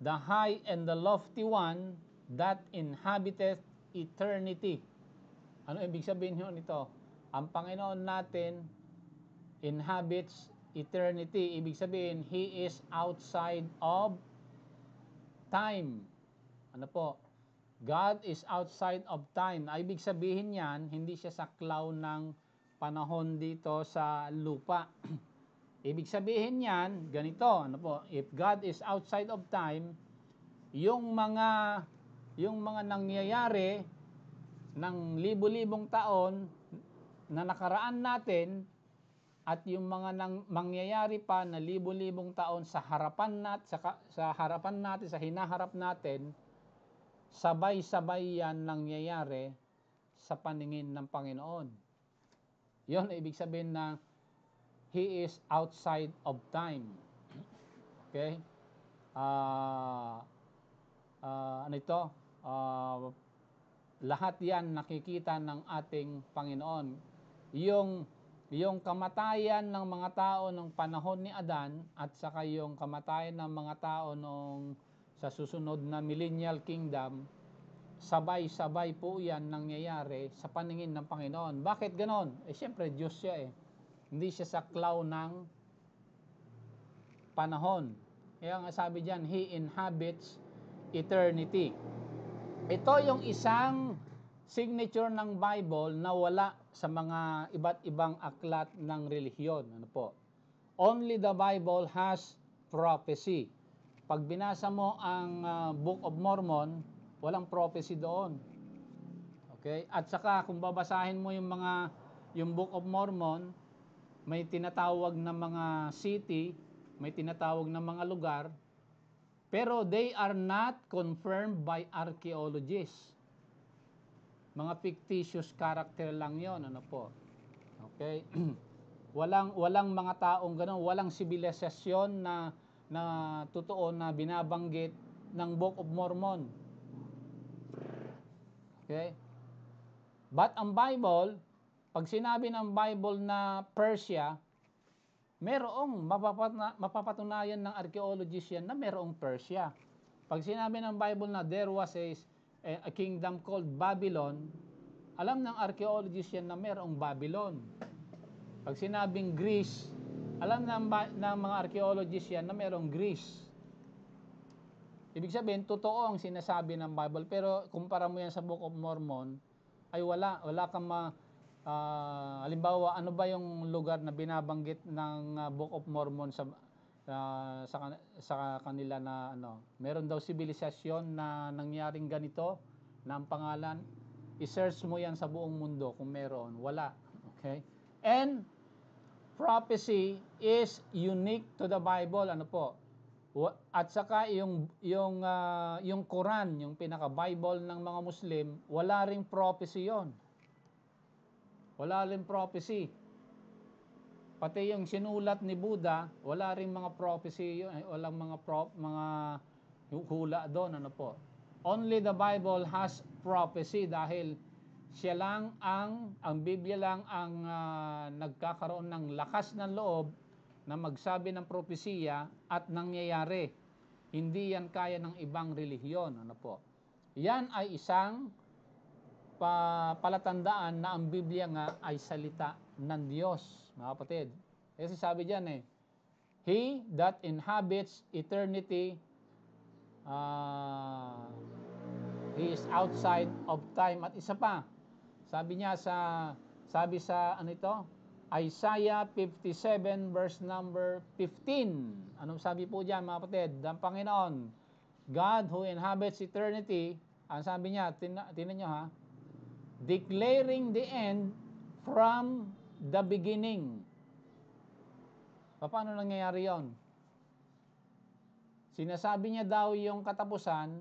[SPEAKER 1] the high and the lofty one that inhabiteth eternity." Ano ibig sabihin nito? Ang Panginoon natin inhabits eternity. Ibig sabihin, He is outside of time. Ano po? God is outside of time. Ibig sabihin yan, hindi siya saklaw ng panahon dito sa lupa. Ibig sabihin yan, ganito, ano po? If God is outside of time, yung mga nangyayari ng libo-libong taon na nakaraan natin at yung mga mangyayari pa na libo-libong taon sa harapan natin, sa hinaharap natin, sabay-sabay yan nangyayari sa paningin ng Panginoon. Yon ibig sabihin na He is outside of time. Okay? Lahat yan nakikita ng ating Panginoon. Yung kamatayan ng mga tao ng panahon ni Adan at saka yung kamatayan ng mga tao sa susunod na millennial kingdom, sabay-sabay po yan nangyayari sa paningin ng Panginoon. Bakit ganon? Siyempre Diyos siya Hindi siya saklaw ng panahon. Kaya nga sabi diyan, He inhabits eternity. Ito yung isang signature ng Bible na wala sa mga iba't ibang aklat ng relihiyon. Ano po? Only the Bible has prophecy. Pag binasa mo ang Book of Mormon, walang prophecy doon. Okay? At saka kung babasahin mo yung Book of Mormon, may tinatawag na mga city, may tinatawag na mga lugar, pero they are not confirmed by archaeologists. Mga fictitious character lang yon, ano po. Okay? walang mga taong gano'n, walang sibilisasyon na totoo na binabanggit ng Book of Mormon. Okay? But ang Bible, pag sinabi ng Bible na Persia, merong mapapatunayan ng archaeologists yan na merong Persia. Pag sinabi ng Bible na there was a kingdom called Babylon, alam ng archaeologists yan na merong Babylon. Pag sinabing Greece, alam ng mga archaeologists yan na merong Greece. Ibig sabihin, totoo ang sinasabi ng Bible, pero kumpara mo yan sa Book of Mormon, ay wala kang halimbawa, ano ba yung lugar na binabanggit ng Book of Mormon sa kanila na meron daw sibilisasyon na nangyaring ganito na ang pangalan, i-search mo yan sa buong mundo kung meron, wala. Okay? And prophecy is unique to the Bible, ano po? At saka yung Quran, yung pinaka-Bible ng mga Muslim, wala ring prophecy yon. Wala ring prophecy. Pati yung sinulat ni Buddha, wala ring mga prophecy yun, walang mga hula doon, ano po. Only the Bible has prophecy dahil siya lang ang Biblia lang ang nagkakaroon ng lakas ng loob na magsabi ng propesiya at nangyayari. Hindi yan kaya ng ibang relihiyon. Ano po? Yan ay isang palatandaan na ang Biblia nga ay salita ng Diyos, mga kapatid. Kasi sabi diyan He that inhabits eternity, he is outside of time. At isa pa, sabi sa Isaiah 57 verse number 15. Anong sabi po diyan, mga kapatid? Ang Panginoon, God who inhabits eternity, ang sabi niya, tingnan niyo declaring the end from the beginning. Paano nangyayari yon? Sinasabi niya daw yung katapusan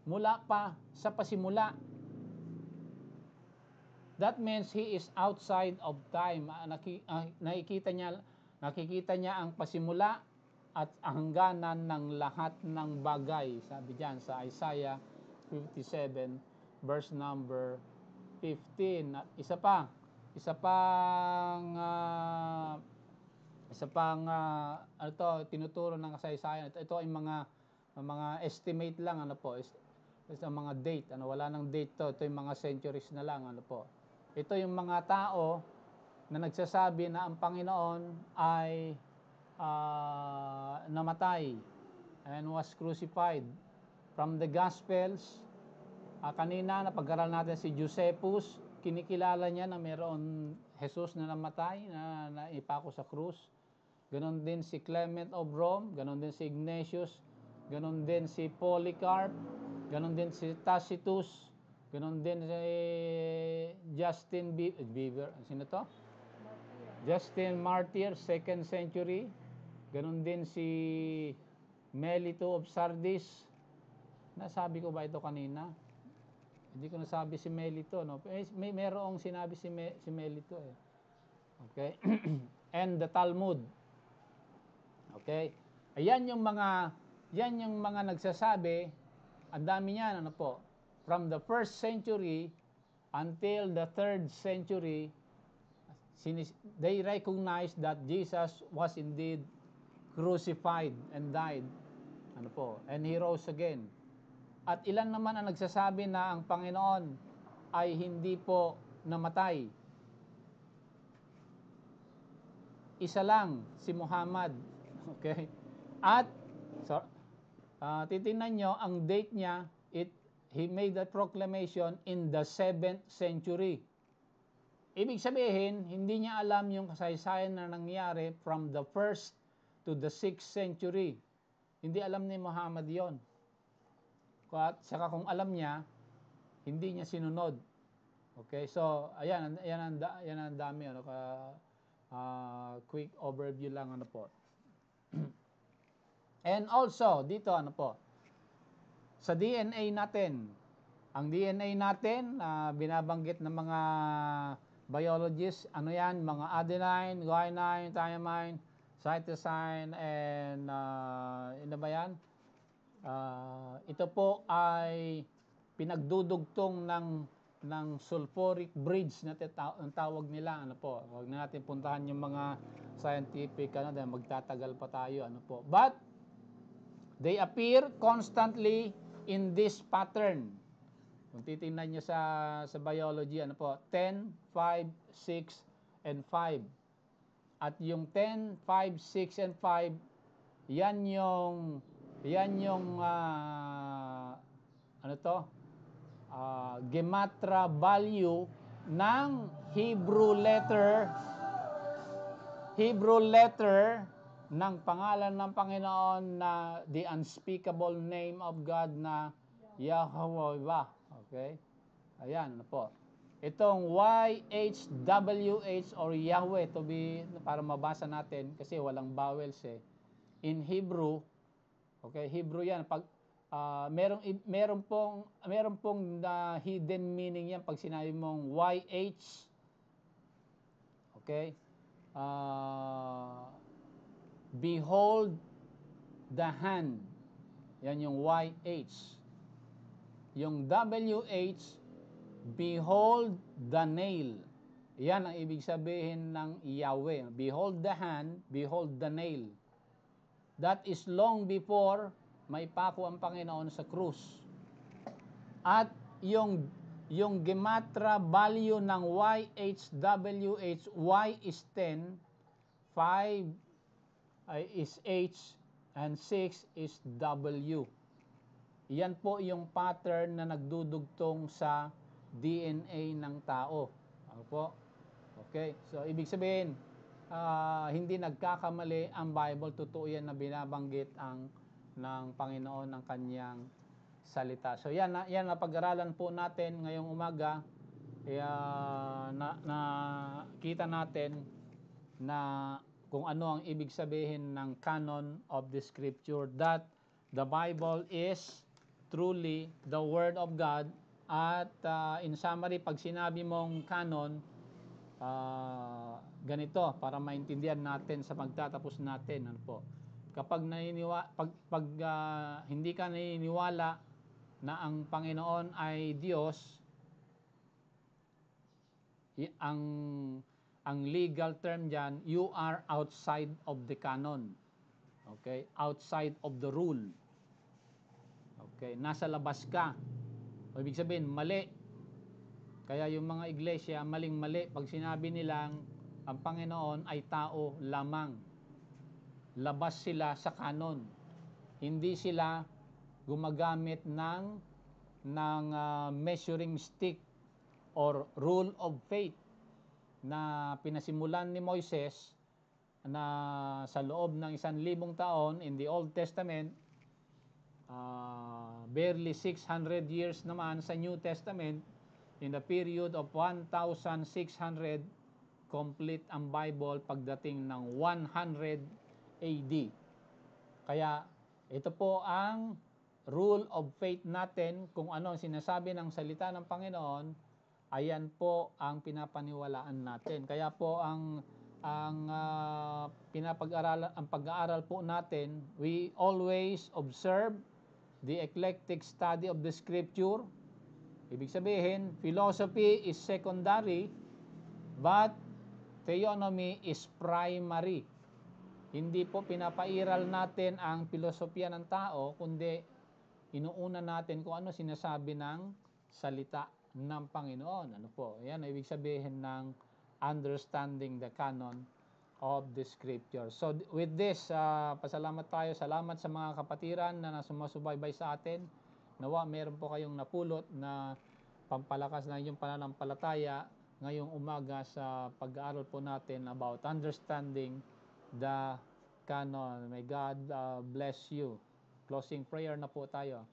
[SPEAKER 1] mula pa sa pasimula. That means he is outside of time. Nakikita niya ang pasimula at hangganan ng lahat ng bagay. Sabi diyan sa Isaiah 57 verse number 15. At isa pang tinuturo ng kasaysayan. Ito ay mga estimate lang, Ito mga date, wala nang date to. Ito yung mga centuries na lang, Ito yung mga tao na nagsasabi na ang Panginoon ay namatay and was crucified. From the Gospels, kanina napag-aral natin si Josephus, kinikilala niya na mayroon Jesus na namatay, na ipako sa krus. Ganon din si Clement of Rome, ganon din si Ignatius, ganon din si Polycarp, ganon din si Tacitus, ganon din si Justin Bieber, sino to? Justin Martyr, 2nd century. Ganon din si Melito of Sardis. Nasabi ko ba ito kanina? Hindi ko nasabi si Melito, merong sinabi si Melito Okay? And the Talmud. Okay? Yan yung mga nagsasabi, ang dami niyan, from the 1st century until the 3rd century, they recognize that Jesus was indeed crucified and died. And he rose again. At ilan naman ang nagsasabi na ang Panginoon ay hindi po namatay. Isa lang, si Muhammad. Okay? At titingnan nyo, ang date niya, he made that proclamation in the 7th century. Ibig sabihin, hindi niya alam yung kasaysayan na nangyari from the 1st to the 6th century. Hindi alam ni Muhammad yon. At saka kung alam niya, hindi niya sinunod. Okay, so ayan ang dami, quick overview lang, And also dito, sa DNA natin, ang DNA natin, binabanggit ng mga biologists, mga adenine, guanine, thymine, cytosine, and ano ba yan? Ito po ay pinagdudugtong ng sulfuric bridge na ang tawag nila, Huwag na natin puntahan yung mga scientific, dahil magtatagal pa tayo, But they appear constantly in this pattern. Kung titingnan niyo sa biology, 10, 5, 6, and 5. At yung 10, 5, 6, and 5, yan yung Gematria value ng Hebrew letter ng pangalan ng Panginoon na the unspeakable name of God na Yahweh. Okay? Ayan, Itong YHWH or Yahweh para mabasa natin kasi walang vowels in Hebrew. Okay, Hebrew 'yan. Pag meron pong hidden meaning 'yan pag sinabi mong YH. Okay? Behold the hand. Yan yung YH. Yung WH, behold the nail. Yan ang ibig sabihin ng Yahweh. Behold the hand, behold the nail. That is long before may pako ang Panginoon sa krus. At yung gematria value ng YHWH, Y is 10, 5 is H, and 6 is W. Yan po yung pattern na nagdudugtong sa DNA ng tao. Ano po? Okay, so ibig sabihin, hindi nagkakamali ang Bible, totoo yan na binabanggit ng Panginoon ng kanyang salita. So yan na pag-aralan po natin ngayong umaga. Kita natin na kung ano ang ibig sabihin ng canon of the Scripture, that the Bible is truly the Word of God. At in summary, pag sinabi mong canon, ganito para maintindihan natin sa pagtatapos natin, ano po, kapag hindi ka naniniwala na ang Panginoon ay Diyos, ang legal term diyan, you are outside of the canon. Okay, outside of the rule. Okay, nasa labas ka. O ibig sabihin mali. Kaya yung mga iglesia, maling-mali pag sinabi nilang ang Panginoon ay tao lamang. Labas sila sa kanon. Hindi sila gumagamit ng measuring stick or rule of faith na pinasimulan ni Moises na sa loob ng 1,000 taon in the Old Testament, barely 600 years naman sa New Testament. In the period of 1,600, complete ang Bible pagdating ng 100 AD. Kaya ito po ang rule of faith natin, kung ano ang sinasabi ng salita ng Panginoon, ayan po ang pinapaniwalaan natin. Kaya po ang pag-aaral po natin, we always observe the eclectic study of the Scripture. Ibig sabihin, philosophy is secondary, but theonomy is primary. Hindi po pinapairal natin ang filosofiya ng tao, kundi inuuna natin kung ano sinasabi ng salita ng Panginoon. Ano po? Yan ang ibig sabihin ng understanding the canon of the Scripture. So with this, pasalamat tayo. Salamat sa mga kapatiran na sumusubaybay sa atin. Nawa meron po kayong napulot na pampalakas na inyong pananampalataya ngayong umaga sa pag-aaral po natin about understanding the canon. May God bless you. Closing prayer na po tayo.